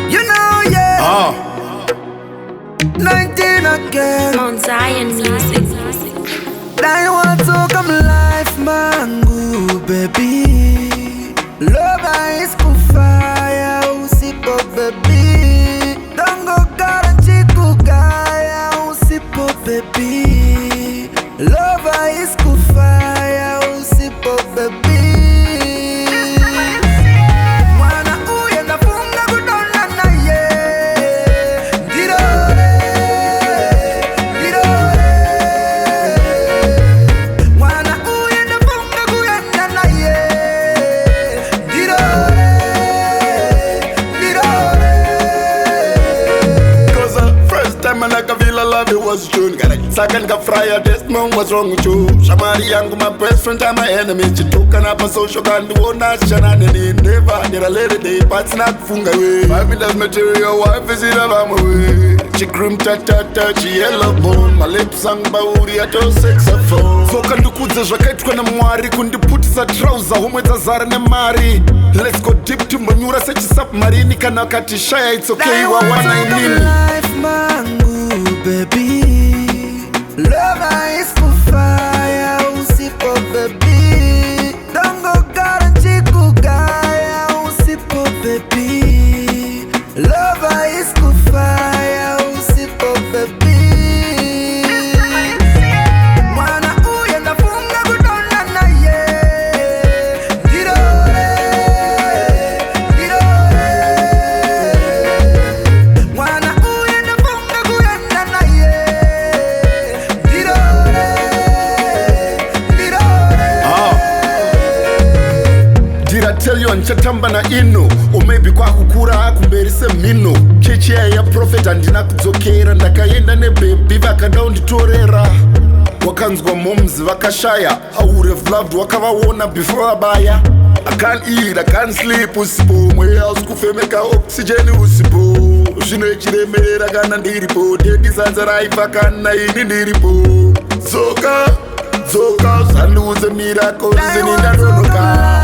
You know, yeah. 19 again. Mount Zion music. I want to come life, mango, baby. Love is kufaya, usipo, baby. Don't go garanti kugaya, usipo, baby. Love is kufaya, usipo, baby. It was June, second got fryer, this man was wrong with you. Shamari yangu, my best friend and my enemy. She took an up a social can do not shanani. Never did a lady day, but it's not funga way. 5 minutes material, wife is in a way. She grim tata, she yellow bone. My lips sang bauri at your saxophone. So can do kuza jacket when I'm worried. Kundi put a trouser, home with a zarne mari. Let's go deep to Manura, such a submarine. Kanakati shaya, it's okay, you are one I need. Baby, love is for fire, usipo, baby. Don't go garanti kugaya, usipo, baby. Love is for fire, usipo, baby. Mwana uye nafunga kudona na ye. Girore, girore. Mwana uye nafunga kudona na ye. Tell you anchatamba na ino maybe kwa kukura kumberise mino cheche ya prophet andina kudzokera ndakaenda nebaby vakadaunditorera wakanzwa moms vakashaya I would have loved wakavaona before abaya I can't eat, I can't sleep usipo mwe house kufemeka oxygen usipo zvino chiremera kana ndiripo dedisanza raifa kana ini ndiripo Zoka zanduze miracles inindadonoka